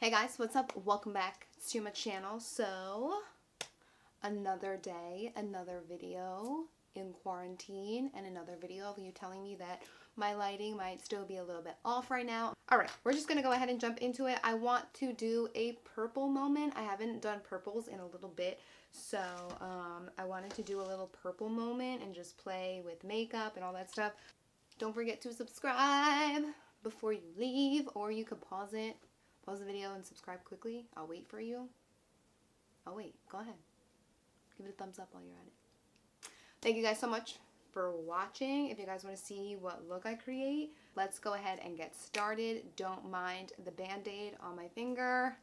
Hey guys, what's up? Welcome back to my channel. So, another day, another video in quarantine, and another video of you telling me that my lighting might still be a little bit off right now. Alright, we're just gonna go ahead and jump into it. I want to do a purple moment. I haven't done purples in a little bit, so I wanted to do a little purple moment and just play with makeup and all that stuff. Don't forget to subscribe before you leave, or you could pause the video and subscribe quickly. I'll wait for you. I'll wait. Go ahead. Give it a thumbs up while you're at it. Thank you guys so much for watching. If you guys want to see what look I create, let's go ahead and get started. Don't mind the band-aid on my finger.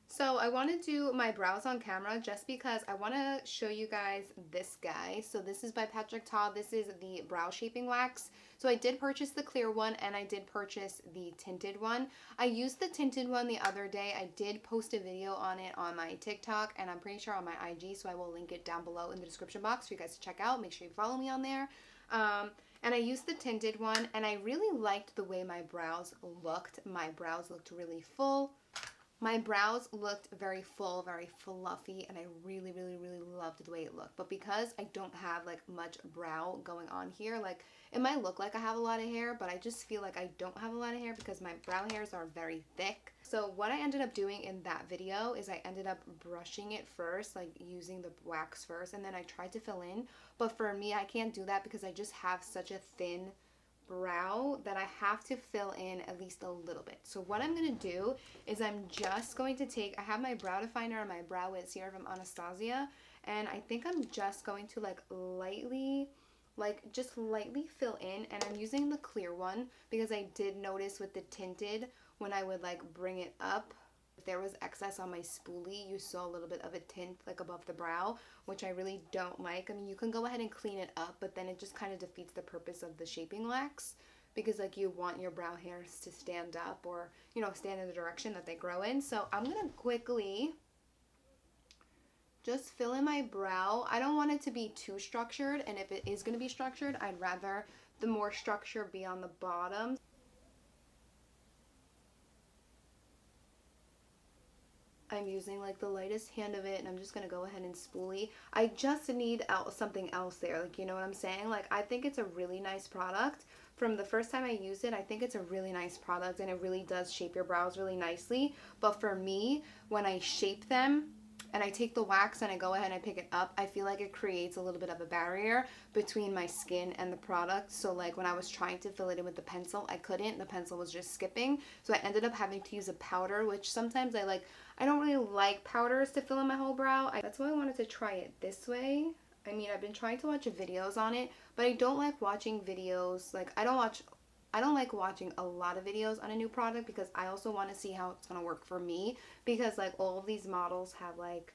So I want to do my brows on camera just because I want to show you guys this guy. So this is by Patrick Ta. This is the brow shaping wax. So I did purchase the clear one and I did purchase the tinted one. I used the tinted one the other day. I did post a video on it on my TikTok and I'm pretty sure on my IG. So I will link it down below in the description box for you guys to check out. Make sure you follow me on there. And I used the tinted one and I really liked the way my brows looked. My brows looked really full. My brows looked very full, very fluffy, and I really loved the way it looked. But because I don't have like much brow going on here, like it might look like I have a lot of hair, but I just feel like I don't have a lot of hair because my brow hairs are very thick. So what I ended up doing in that video is I ended up brushing it first, like using the wax first, and then I tried to fill in. But for me, I can't do that because I just have such a thin brow that I have to fill in at least a little bit. So what I'm going to do is I'm just going to take, I have my brow definer and my Brow Wiz here from Anastasia, and I think I'm just going to just lightly fill in, and I'm using the clear one because I did notice with the tinted when I would like bring it up, if there was excess on my spoolie, you saw a little bit of a tint like above the brow, which I really don't like. I mean, you can go ahead and clean it up, but then it just kind of defeats the purpose of the shaping wax because like you want your brow hairs to stand up or, you know, stand in the direction that they grow in. So I'm going to quickly just fill in my brow. I don't want it to be too structured, and if it is going to be structured, I'd rather the more structure be on the bottom. I'm using like the lightest hand of it, and I'm just gonna go ahead and spoolie. I just need something else there, like, you know what I'm saying? Like, I think it's a really nice product. From the first time I used it, I think it's a really nice product, and it really does shape your brows really nicely. But for me, when I shape them and I take the wax and I go ahead and I pick it up, I feel like it creates a little bit of a barrier between my skin and the product. So like when I was trying to fill it in with the pencil, I couldn't. The pencil was just skipping. So I ended up having to use a powder, which sometimes I don't really like powders to fill in my whole brow. That's why I wanted to try it this way. I mean, I've been trying to watch videos on it, but I don't like watching videos. Like, I don't like watching a lot of videos on a new product because I also want to see how it's going to work for me, because like all of these models have like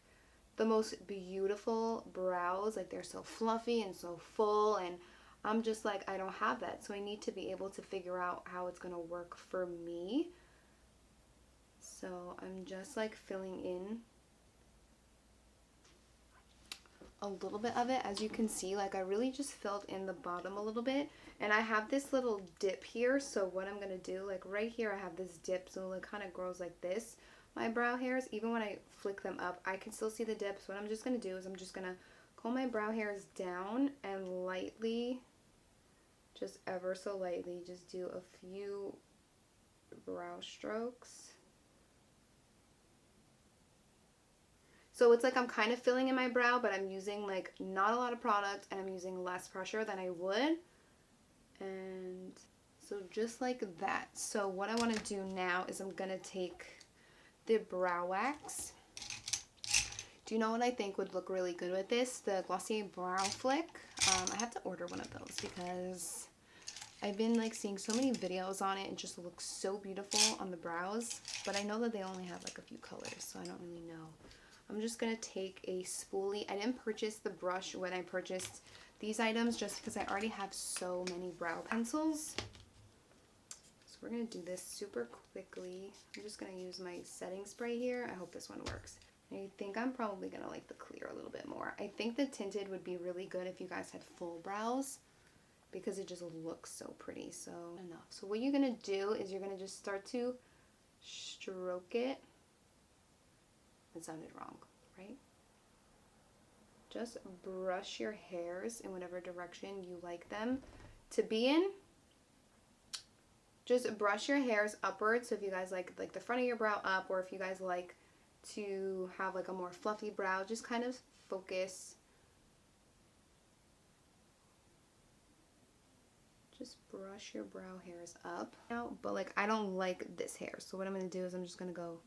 the most beautiful brows. Like, they're so fluffy and so full, and I'm just like, I don't have that. So I need to be able to figure out how it's going to work for me. So I'm just like filling in a little bit of it. As you can see, like I really just filled in the bottom a little bit, and I have this little dip here. So what I'm gonna do, like right here I have this dip, so it kind of grows like this. My brow hairs, even when I flick them up, I can still see the dips. What I'm just gonna do is I'm just gonna comb my brow hairs down and lightly, just ever so lightly, just do a few brow strokes. So it's like I'm kind of filling in my brow, but I'm using like not a lot of product, and I'm using less pressure than I would. And so just like that. So what I want to do now is I'm going to take the brow wax. Do you know what I think would look really good with this? The Glossier Brow Flick. I have to order one of those because I've been like seeing so many videos on it. It just looks so beautiful on the brows, but I know that they only have like a few colors, so I don't really know. I'm just going to take a spoolie. I didn't purchase the brush when I purchased these items just because I already have so many brow pencils. So we're going to do this super quickly. I'm just going to use my setting spray here. I hope this one works. I think I'm probably going to like the clear a little bit more. I think the tinted would be really good if you guys had full brows because it just looks so pretty. So enough. So what you're going to do is you're going to just start to stroke it. It sounded wrong, right? Just brush your hairs in whatever direction you like them to be in. Just brush your hairs upwards. So if you guys like the front of your brow up, or if you guys like to have like a more fluffy brow, just kind of focus. Just brush your brow hairs up now, but like I don't like this hair, so what I'm gonna do is I'm just gonna go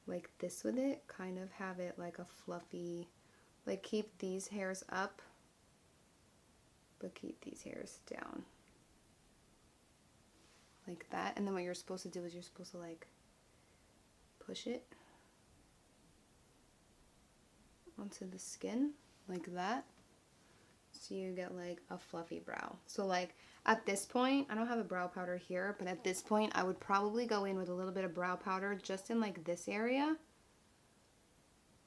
like this with it, kind of have it like a fluffy, like keep these hairs up but keep these hairs down like that. And then what you're supposed to do is you're supposed to like push it onto the skin like that, so you get like a fluffy brow. So like at this point, I don't have a brow powder here, but at this point I would probably go in with a little bit of brow powder just in like this area,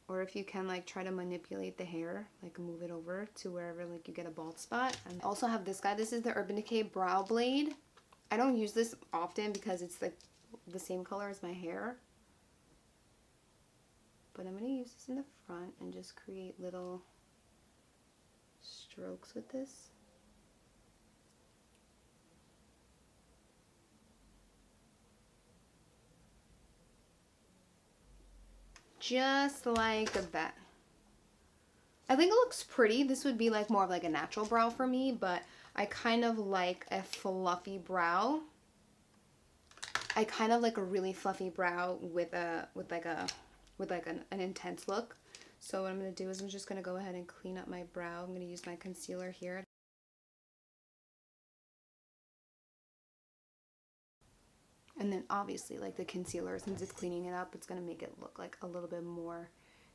or if you can like try to manipulate the hair, like move it over to wherever like you get a bald spot. And I also have this guy. This is the Urban Decay Brow Blade. I don't use this often because it's like the same color as my hair, but I'm going to use this in the front and just create little strokes with this. Just like that. I think it looks pretty. This would be like more of like a natural brow for me, but I kind of like a fluffy brow. I kind of like a really fluffy brow with an intense look. So what I'm going to do is I'm just going to go ahead and clean up my brow. I'm going to use my concealer here. And then obviously like the concealer, since it's cleaning it up, it's going to make it look like a little bit more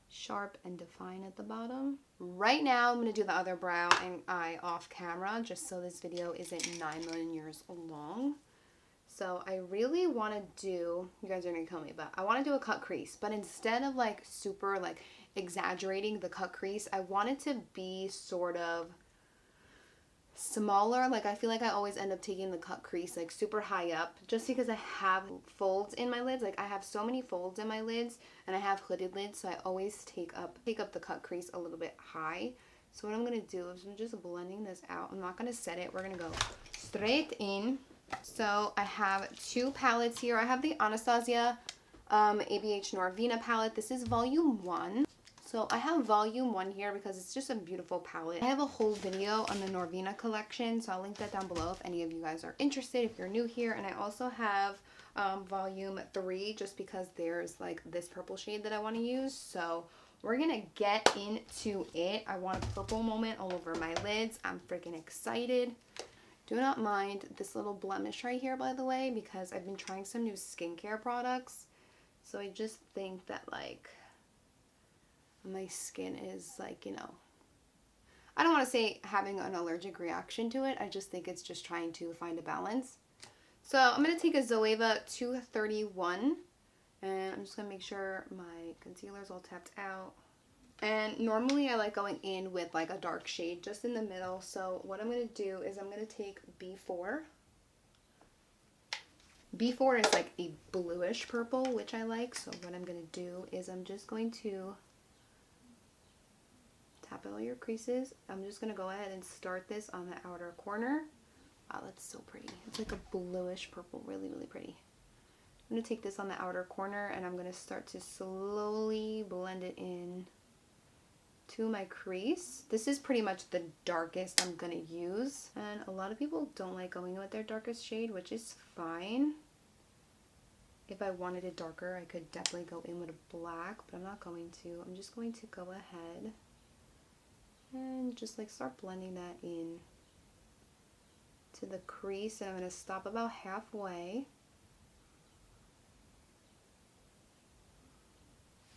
sharp and defined at the bottom. Right now I'm going to do the other brow and eye off camera, just so this video isn't 9 million years long. So I really want to do, you guys are going to kill me, but I want to do a cut crease. But instead of like super like exaggerating the cut crease, I want it to be sort of smaller. Like I feel like I always end up taking the cut crease like super high up, just because I have folds in my lids. Like I have so many folds in my lids and I have hooded lids, so I always take up the cut crease a little bit high. So what I'm going to do is I'm just blending this out. I'm not going to set it. We're going to go straight in. So I have two palettes here. I have the Anastasia ABH Norvina palette. This is volume 1. So I have volume 1 here because it's just a beautiful palette. I have a whole video on the Norvina collection, so I'll link that down below if any of you guys are interested, if you're new here. And I also have volume 3 just because there's like this purple shade that I want to use. So we're gonna get into it. I want a purple moment all over my lids. I'm freaking excited. Do not mind this little blemish right here, by the way, because I've been trying some new skincare products. So I just think that like my skin is like, you know, I don't want to say having an allergic reaction to it. I just think it's just trying to find a balance. So I'm going to take a Zoeva 231 and I'm just going to make sure my concealer is all tapped out. And normally I like going in with like a dark shade just in the middle. So what I'm going to do is I'm going to take B4. B4 is like a bluish purple, which I like. So what I'm going to do is I'm just going to tap all your creases. I'm just going to go ahead and start this on the outer corner. Wow, that's so pretty. It's like a bluish purple, really, really pretty. I'm going to take this on the outer corner and I'm going to start to slowly blend it in to my crease. This is pretty much the darkest I'm going to use. And a lot of people don't like going with their darkest shade, which is fine. If I wanted it darker, I could definitely go in with a black, but I'm not going to. I'm just going to go ahead and just like start blending that in to the crease, and I'm going to stop about halfway.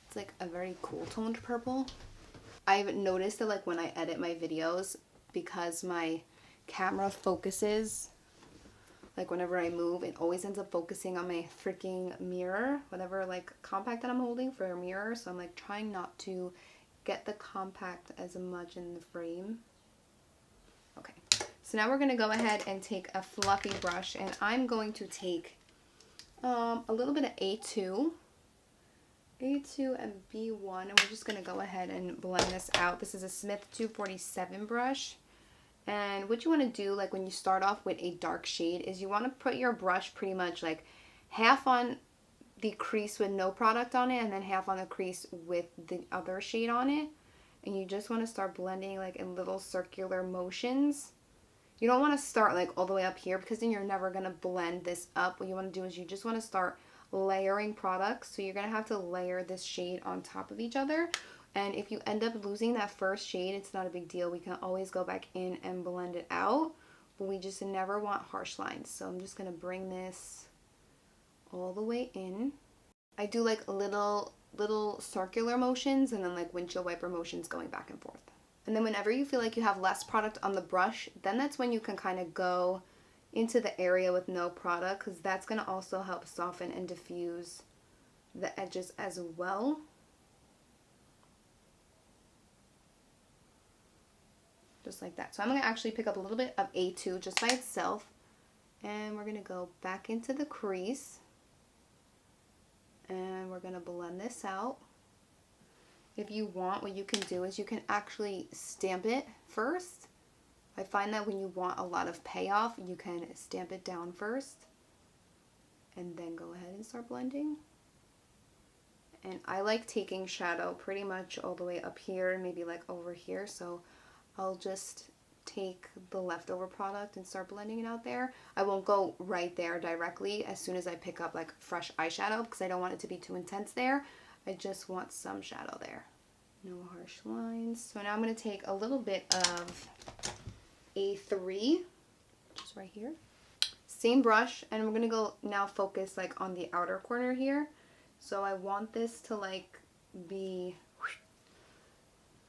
It's like a very cool toned purple. I've noticed that like when I edit my videos, because my camera focuses, like whenever I move, it always ends up focusing on my freaking mirror, whatever like compact that I'm holding for a mirror. So I'm like trying not to get the compact as much in the frame. Okay, so now we're going to go ahead and take a fluffy brush, and I'm going to take a little bit of A2 and B1, and we're just going to go ahead and blend this out. This is a Smith 247 brush. And what you want to do, like when you start off with a dark shade, is you want to put your brush pretty much like half on the crease with no product on it and then half on the crease with the other shade on it. And you just want to start blending like in little circular motions. You don't want to start like all the way up here because then you're never going to blend this up. What you want to do is you just want to start layering products. So you're going to have to layer this shade on top of each other. And if you end up losing that first shade, it's not a big deal. We can always go back in and blend it out. But we just never want harsh lines. So I'm just going to bring this all the way in. I do like little circular motions and then like windshield wiper motions going back and forth. And then whenever you feel like you have less product on the brush, then that's when you can kind of go into the area with no product, because that's going to also help soften and diffuse the edges as well. Just like that. So I'm going to actually pick up a little bit of A2 just by itself, and we're going to go back into the crease, and we're going to blend this out. If you want, what you can do is you can actually stamp it first. I find that when you want a lot of payoff, you can stamp it down first and then go ahead and start blending. And I like taking shadow pretty much all the way up here, maybe like over here. So I'll just take the leftover product and start blending it out there. I won't go right there directly as soon as I pick up like fresh eyeshadow because I don't want it to be too intense there. I just want some shadow there. No harsh lines. So now I'm going to take a little bit of A3, just right here. Same brush, and we're going to go now focus like on the outer corner here. So I want this to like be,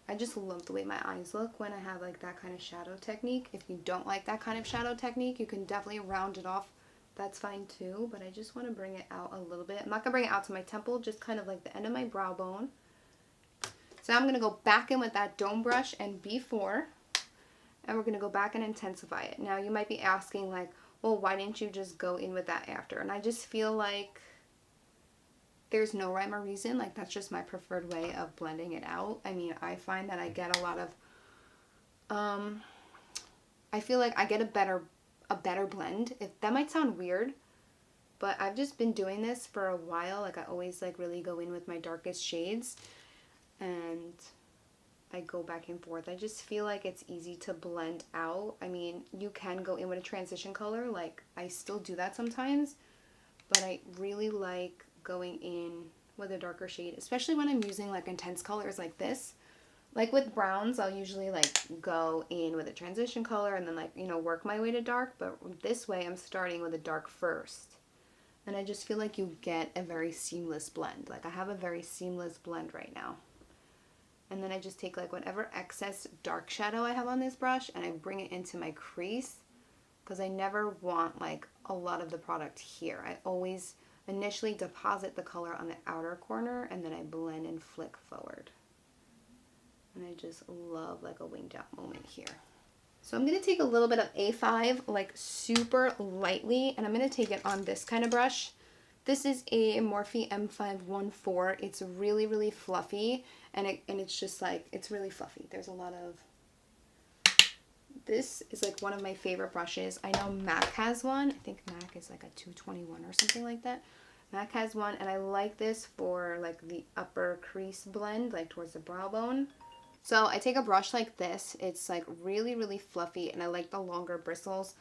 I just love the way my eyes look when I have like that kind of shadow technique. If you don't like that kind of shadow technique, you can definitely round it off. That's fine too, but I just want to bring it out a little bit. I'm not going to bring it out to my temple, just kind of like the end of my brow bone. So now I'm going to go back in with that dome brush and B4, and we're going to go back and intensify it. Now you might be asking like, well, why didn't you just go in with that after? And I just feel like there's no rhyme or reason. Like that's just my preferred way of blending it out. I mean, I find that I get a lot of, I feel like I get a better blend. If that might sound weird, but I've just been doing this for a while. Like I always like really go in with my darkest shades and I go back and forth. I just feel like it's easy to blend out. I mean, you can go in with a transition color. Like I still do that sometimes, but I really like going in with a darker shade, especially when I'm using like intense colors like this. Like with browns, I'll usually like go in with a transition color and then like, you know, work my way to dark. But this way I'm starting with a dark first. And I just feel like you get a very seamless blend. Like I have a very seamless blend right now. And then I just take like whatever excess dark shadow I have on this brush and I bring it into my crease, because I never want like a lot of the product here. I always initially deposit the color on the outer corner and then I blend and flick forward. And I just love like a winged out moment here. So I'm going to take a little bit of A5 like super lightly, and I'm going to take it on this kind of brush. This is a Morphe M514. It's really, really fluffy, and it's just like, it's really fluffy. There's a lot of, this is like one of my favorite brushes. I know MAC has one. I think MAC is like a 221 or something like that. MAC has one, and I like this for like the upper crease blend, like towards the brow bone. So I take a brush like this. It's like really, really fluffy, and I like the longer bristles.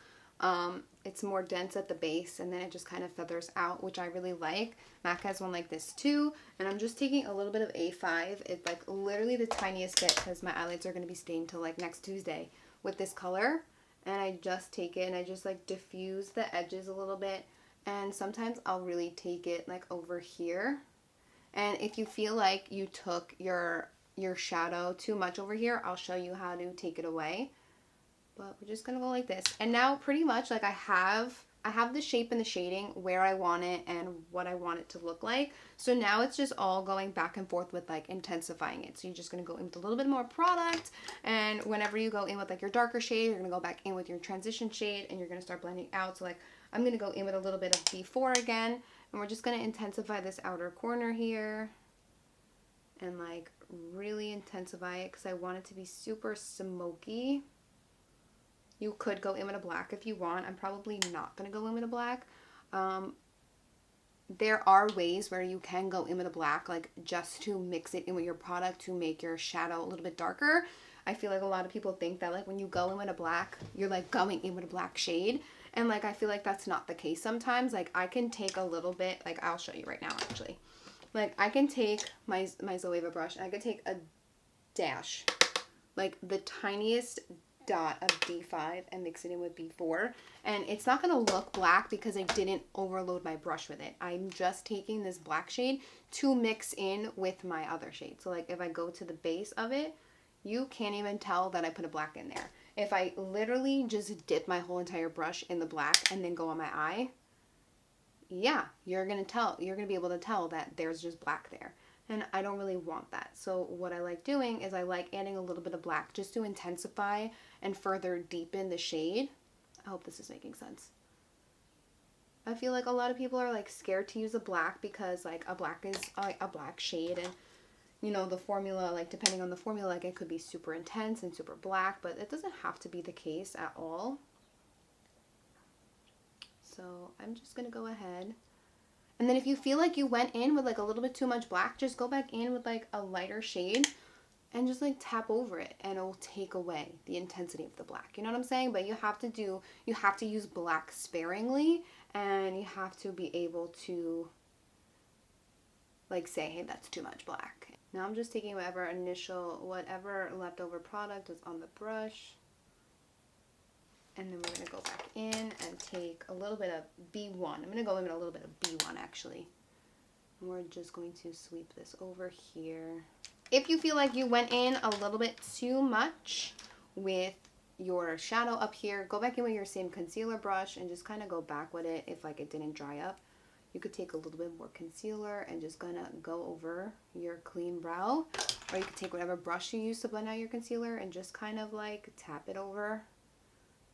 It's more dense at the base, and then it just kind of feathers out, which I really like. MAC has one like this too, and I'm just taking a little bit of A5. It's like literally the tiniest bit, because my eyelids are going to be stained till like next Tuesday with this color. And I just take it and I just like diffuse the edges a little bit, and sometimes I'll really take it like over here. And if you feel like you took your shadow too much over here, I'll show you how to take it away. But we're just gonna go like this. And now pretty much like I have the shape and the shading where I want it and what I want it to look like. So now it's just all going back and forth with like intensifying it. So you're just gonna go in with a little bit more product, and whenever you go in with like your darker shade, you're gonna go back in with your transition shade and you're gonna start blending out. So like I'm gonna go in with a little bit of B4 again, And we're just going to intensify this outer corner here. And like really intensify it because I want it to be super smoky. You could go in with a black if you want. I'm probably not going to go in with a black. There are ways where you can go in with a black, like just to mix it in with your product to make your shadow a little bit darker. I feel like a lot of people think that like when you go in with a black, you're like going in with a black shade. And like I feel like that's not the case sometimes. Like I can take a little bit, like I'll show you right now actually. Like I can take my Zoeva brush and I could take a dash, like the tiniest dot of D5 and mix it in with B4, and it's not going to look black because I didn't overload my brush with it. I'm just taking this black shade to mix in with my other shade. So like if I go to the base of it, you can't even tell that I put a black in there. If I literally just dip my whole entire brush in the black and then go on my eye, yeah, you're going to be able to tell that there's just black there. And I don't really want that. So what I like doing is I like adding a little bit of black just to intensify and further deepen the shade. I hope this is making sense. I feel like a lot of people are like scared to use a black because like a black is a black shade, and you know the formula, like depending on the formula, like it could be super intense and super black, but it doesn't have to be the case at all. So I'm just going to go ahead. And then if you feel like you went in with like a little bit too much black, just go back in with like a lighter shade and just like tap over it, and it will take away the intensity of the black. You know what I'm saying? But you have to use black sparingly, and you have to be able to like say, hey, that's too much black. Now I'm just taking whatever leftover product was on the brush. And then we're going to go back in and take a little bit of B1. I'm going to go in with a little bit of B1 actually. And we're just going to sweep this over here. If you feel like you went in a little bit too much with your shadow up here, go back in with your same concealer brush and just kind of go back with it if like it didn't dry up. You could take a little bit more concealer and just gonna go over your clean brow. Or you could take whatever brush you use to blend out your concealer and just kind of like tap it over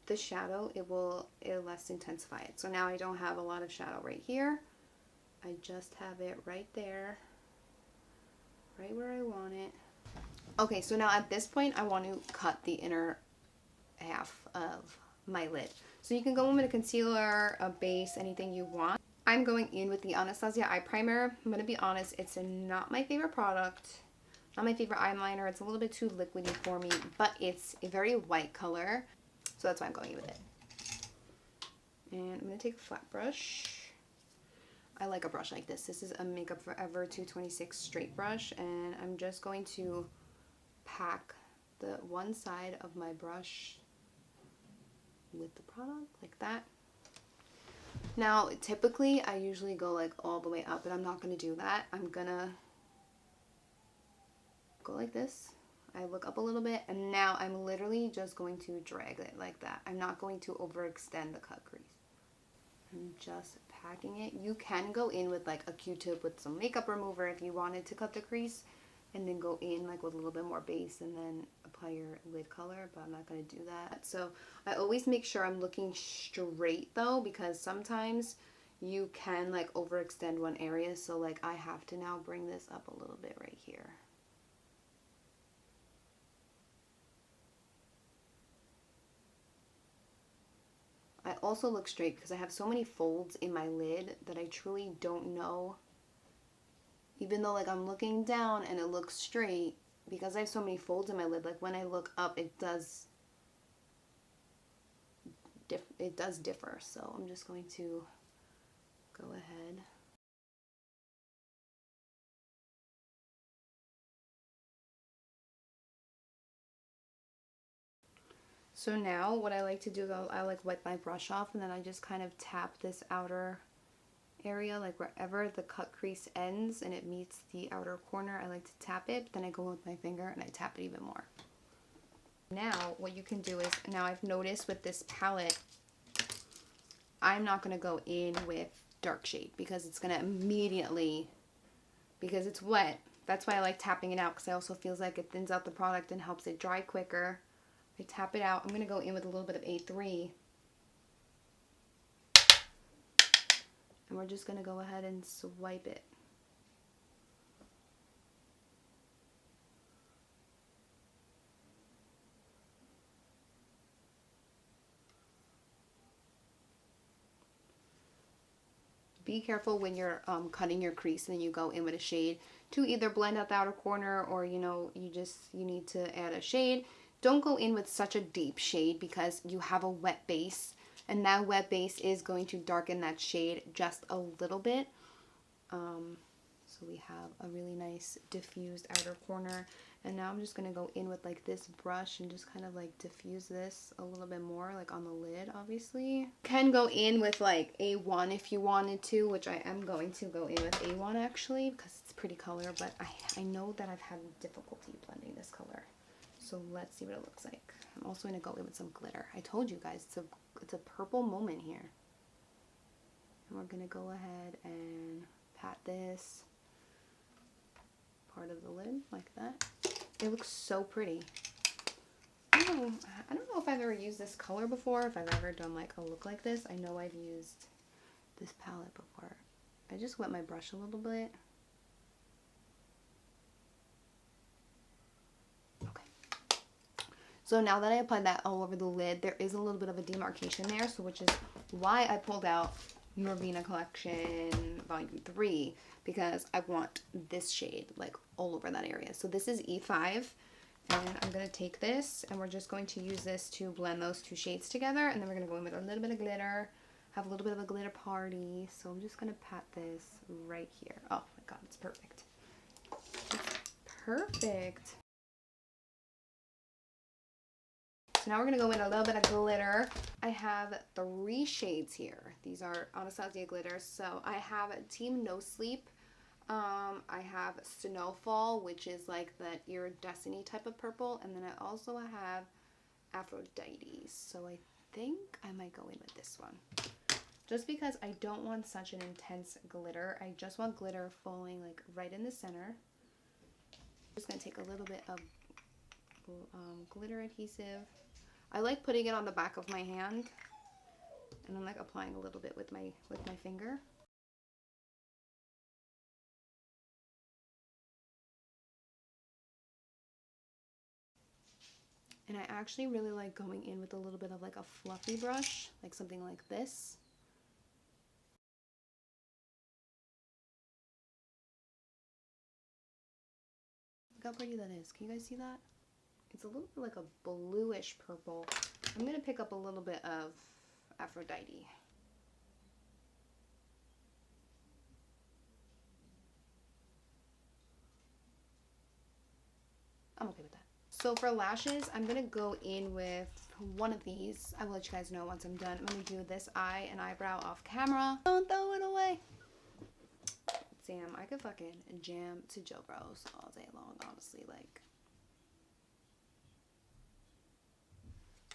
the shadow. It'll less intensify it. So now I don't have a lot of shadow right here. I just have it right there, right where I want it. Okay, so now at this point I want to cut the inner half of my lid. So you can go in with a concealer, a base, anything you want. I'm going in with the Anastasia eye primer. I'm going to be honest, it's not my favorite product, not my favorite eyeliner. It's a little bit too liquidy for me, but it's a very white color. So that's why I'm going with it. And I'm going to take a flat brush. I like a brush like this. This is a Makeup Forever 226 straight brush. And I'm just going to pack the one side of my brush with the product like that. Now, typically, I usually go like all the way up, but I'm not going to do that. I'm going to go like this. I look up a little bit, and now I'm literally just going to drag it like that. I'm not going to overextend the cut crease. I'm just packing it. You can go in with like a Q-tip with some makeup remover if you wanted to cut the crease, and then go in like with a little bit more base and then apply your lid color, but I'm not going to do that. So I always make sure I'm looking straight though, because sometimes you can like overextend one area. So like I have to now bring this up a little bit right here. I also look straight because I have so many folds in my lid that I truly don't know, even though like I'm looking down and it looks straight, because I have so many folds in my lid, like when I look up it does differ. So I'm just going to go ahead. So now what I like to do, I like wipe my brush off, and then I just kind of tap this outer area, like wherever the cut crease ends and it meets the outer corner, I like to tap it, but then I go with my finger and I tap it even more. Now what you can do is, now I've noticed with this palette, I'm not going to go in with dark shade because it's going to immediately, because it's wet, that's why I like tapping it out, because it also feels like it thins out the product and helps it dry quicker. I tap it out. I'm going to go in with a little bit of A3. And we're just going to go ahead and swipe it. Be careful when you're cutting your crease and then you go in with a shade to either blend out the outer corner, or you know, you need to add a shade. Don't go in with such a deep shade because you have a wet base, and that wet base is going to darken that shade just a little bit. So we have a really nice diffused outer corner, and now I'm just going to go in with like this brush and just kind of like diffuse this a little bit more, like on the lid. Obviously you can go in with like A1 if you wanted to, which I am going to go in with A1 actually because it's a pretty color, but I know that I've had difficulty blending this color. So let's see what it looks like. I'm also going to go in with some glitter. I told you guys it's a purple moment here. And we're going to go ahead and pat this part of the lid like that. It looks so pretty. I don't know if I've ever used this color before, if I've ever done like a look like this. I know I've used this palette before. I just wet my brush a little bit. Okay. So now that I applied that all over the lid, there is a little bit of a demarcation there, so which is why I pulled out Norvina Collection Volume 3, because I want this shade like all over that area. So this is E5, and I'm going to take this and we're just going to use this to blend those two shades together, and then we're going to go in with a little bit of glitter, have a little bit of a glitter party. So I'm just going to pat this right here. Oh my god, it's perfect. It's perfect. So now we're going to go in a little bit of glitter. I have 3 shades here. These are Anastasia glitters. So I have Team No Sleep. I have Snowfall, which is like that iridescent type of purple. And then I also have Aphrodite. So I think I might go in with this one. Just because I don't want such an intense glitter. I just want glitter falling like right in the center. I'm just going to take a little bit of glitter adhesive. I like putting it on the back of my hand, and I'm like applying a little bit with my finger. And I actually really like going in with a little bit of like a fluffy brush, like something like this. Look how pretty that is. Can you guys see that? It's a little bit like a bluish purple. I'm going to pick up a little bit of Aphrodite. I'm okay with that. So for lashes, I'm going to go in with one of these. I will let you guys know once I'm done. I'm going to do this eye and eyebrow off camera. Don't throw it away. Damn, I could fucking jam to Joe Bros all day long, honestly. Like,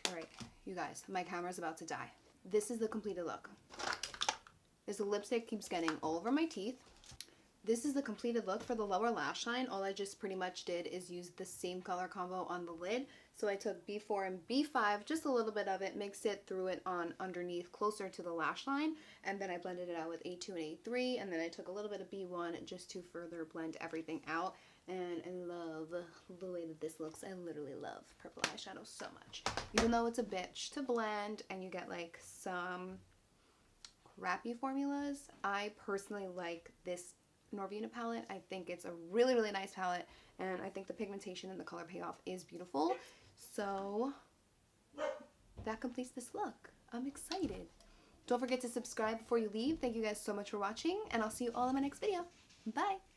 alright, you guys, my camera's about to die. This is the completed look. This lipstick keeps getting all over my teeth. This is the completed look for the lower lash line. All I just pretty much did is use the same color combo on the lid. So I took B4 and B5, just a little bit of it, mixed it, threw it on underneath closer to the lash line, and then I blended it out with A2 and A3, and then I took a little bit of B1 just to further blend everything out. And I love the way that this looks. I literally love purple eyeshadow so much. Even though it's a bitch to blend and you get like some crappy formulas, I personally like this Norvina palette. I think it's a really, really nice palette, and I think the pigmentation and the color payoff is beautiful. So that completes this look. I'm excited. Don't forget to subscribe before you leave. Thank you guys so much for watching, and I'll see you all in my next video. Bye!